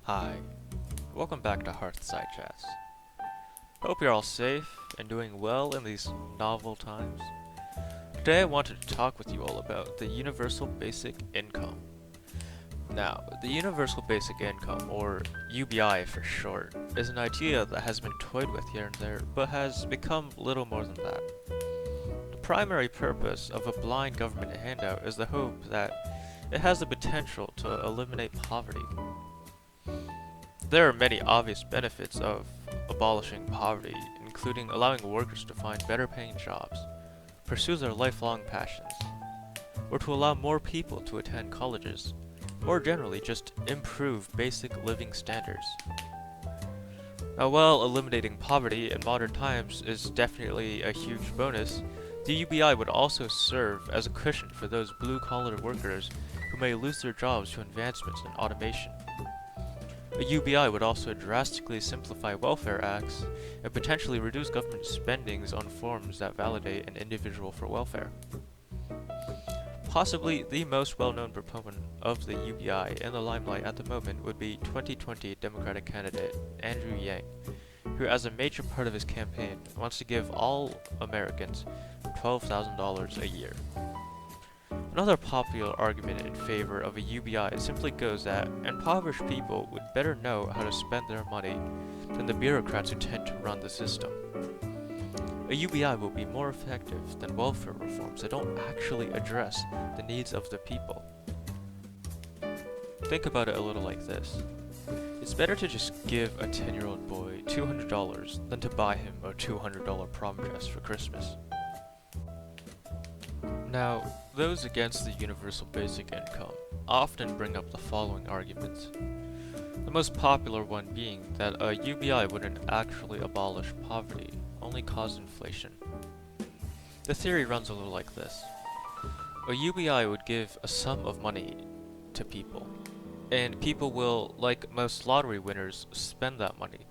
Hi, welcome back to Hearthside Chats. Hope you're all safe and doing well in these novel times. Today I wanted to talk with you all about the Universal Basic Income. Now, the Universal Basic Income, or UBI for short, is an idea that has been toyed with here and there, but has become little more than that. The primary purpose of a blind government handout is the hope that it has the potential to eliminate poverty. There are many obvious benefits of abolishing poverty, including allowing workers to find better paying jobs, pursue their lifelong passions, or to allow more people to attend colleges, or generally just improve basic living standards. Now, while eliminating poverty in modern times is definitely a huge bonus, the UBI would also serve as a cushion for those blue-collar workers who may lose their jobs to advancements in automation. A UBI would also drastically simplify welfare acts and potentially reduce government spendings on forms that validate an individual for welfare. Possibly the most well-known proponent of the UBI in the limelight at the moment would be 2020 Democratic candidate Andrew Yang, who as a major part of his campaign wants to give all Americans $12,000 a year. Another popular argument in favor of a UBI simply goes that impoverished people would better know how to spend their money than the bureaucrats who tend to run the system. A UBI will be more effective than welfare reforms that don't actually address the needs of the people. Think about it a little like this. It's better to just give a 10-year-old boy $200 than to buy him a $200 prom dress for Christmas. Now, those against the universal basic income often bring up the following arguments. The most popular one being that a UBI wouldn't actually abolish poverty, only cause inflation. The theory runs a little like this. A UBI would give a sum of money to people, and people will, like most lottery winners, spend that money.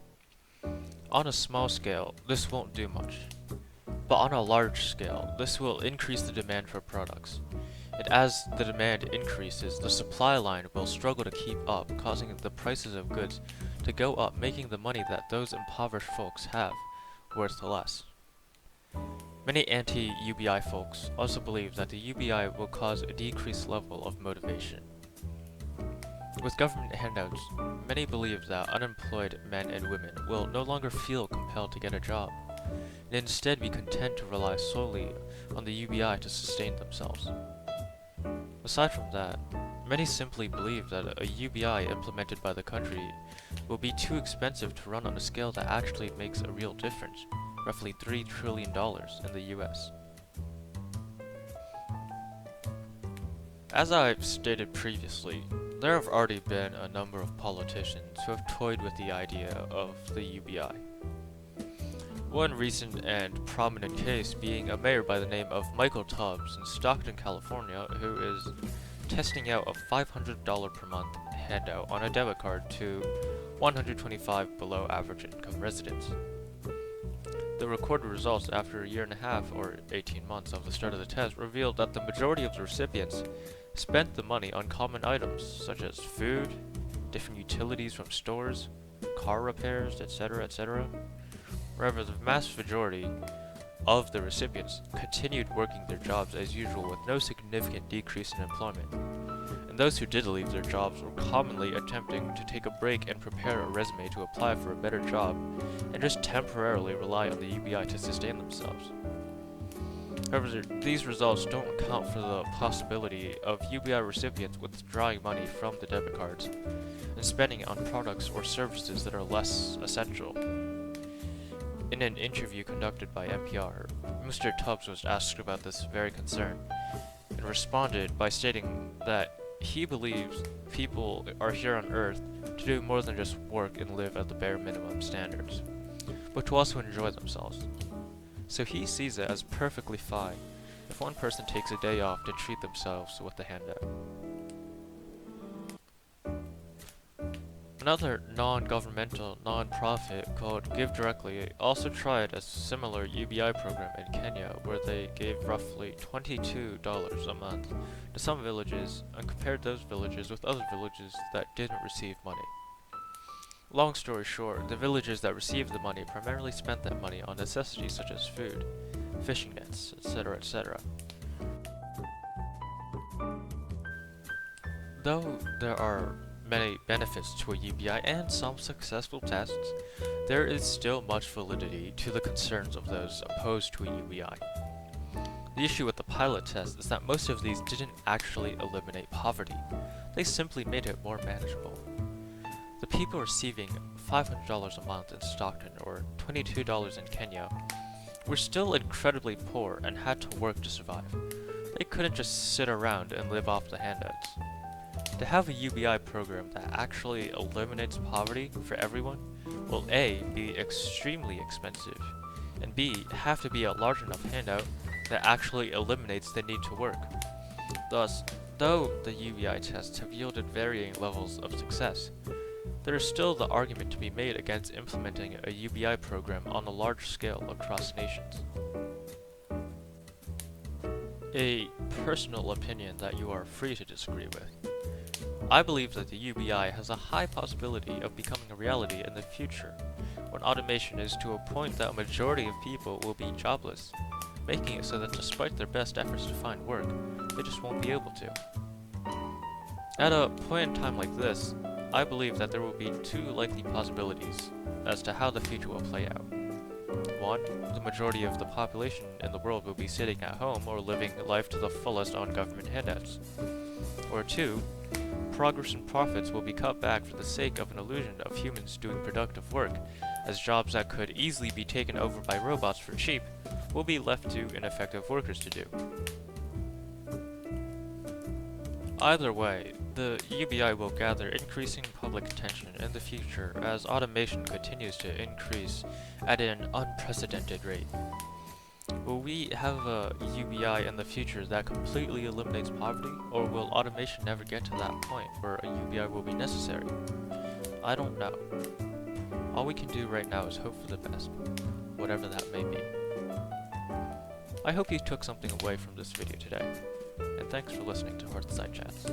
On a small scale, this won't do much. But on a large scale, this will increase the demand for products. And as the demand increases, the supply line will struggle to keep up, causing the prices of goods to go up, making the money that those impoverished folks have worth less. Many anti-UBI folks also believe that the UBI will cause a decreased level of motivation. With government handouts, many believe that unemployed men and women will no longer feel compelled to get a job, and instead be content to rely solely on the UBI to sustain themselves. Aside from that, many simply believe that a UBI implemented by the country will be too expensive to run on a scale that actually makes a real difference, roughly $3 trillion in the US. As I've stated previously, there have already been a number of politicians who have toyed with the idea of the UBI. One recent and prominent case being a mayor by the name of Michael Tubbs in Stockton, California, who is testing out a $500 per month handout on a debit card to 125 below average income residents. The recorded results after a year and a half or 18 months of the start of the test revealed that the majority of the recipients spent the money on common items such as food, different utilities from stores, car repairs, etc., etc. However, the vast majority of the recipients continued working their jobs as usual with no significant decrease in employment, and those who did leave their jobs were commonly attempting to take a break and prepare a resume to apply for a better job, and just temporarily rely on the UBI to sustain themselves. However, these results don't account for the possibility of UBI recipients withdrawing money from the debit cards and spending it on products or services that are less essential. In an interview conducted by NPR, Mr. Tubbs was asked about this very concern, and responded by stating that he believes people are here on Earth to do more than just work and live at the bare minimum standards, but to also enjoy themselves. So he sees it as perfectly fine if one person takes a day off to treat themselves with a handout. Another non-governmental non-profit called Give Directly also tried a similar UBI program in Kenya where they gave roughly $22 a month to some villages and compared those villages with other villages that didn't receive money. Long story short, the villagers that received the money primarily spent that money on necessities such as food, fishing nets, etc., etc. Though there are many benefits to a UBI and some successful tests, there is still much validity to the concerns of those opposed to a UBI. The issue with the pilot test is that most of these didn't actually eliminate poverty, they simply made it more manageable. The people receiving $500 a month in Stockton or $22 in Kenya were still incredibly poor and had to work to survive. They couldn't just sit around and live off the handouts. To have a UBI program that actually eliminates poverty for everyone will A, be extremely expensive, and B, have to be a large enough handout that actually eliminates the need to work. Thus, though the UBI tests have yielded varying levels of success, there is still the argument to be made against implementing a UBI program on a large scale across nations. A personal opinion that you are free to disagree with. I believe that the UBI has a high possibility of becoming a reality in the future, when automation is to a point that a majority of people will be jobless, making it so that despite their best efforts to find work, they just won't be able to. At a point in time like this, I believe that there will be two likely possibilities as to how the future will play out. One, the majority of the population in the world will be sitting at home or living life to the fullest on government handouts. Or two, progress and profits will be cut back for the sake of an illusion of humans doing productive work, as jobs that could easily be taken over by robots for cheap will be left to ineffective workers to do. Either way, the UBI will gather increasing public attention in the future as automation continues to increase at an unprecedented rate. Will we have a UBI in the future that completely eliminates poverty, or will automation never get to that point where a UBI will be necessary? I don't know. All we can do right now is hope for the best, whatever that may be. I hope you took something away from this video today, and thanks for listening to Hearthside Chats.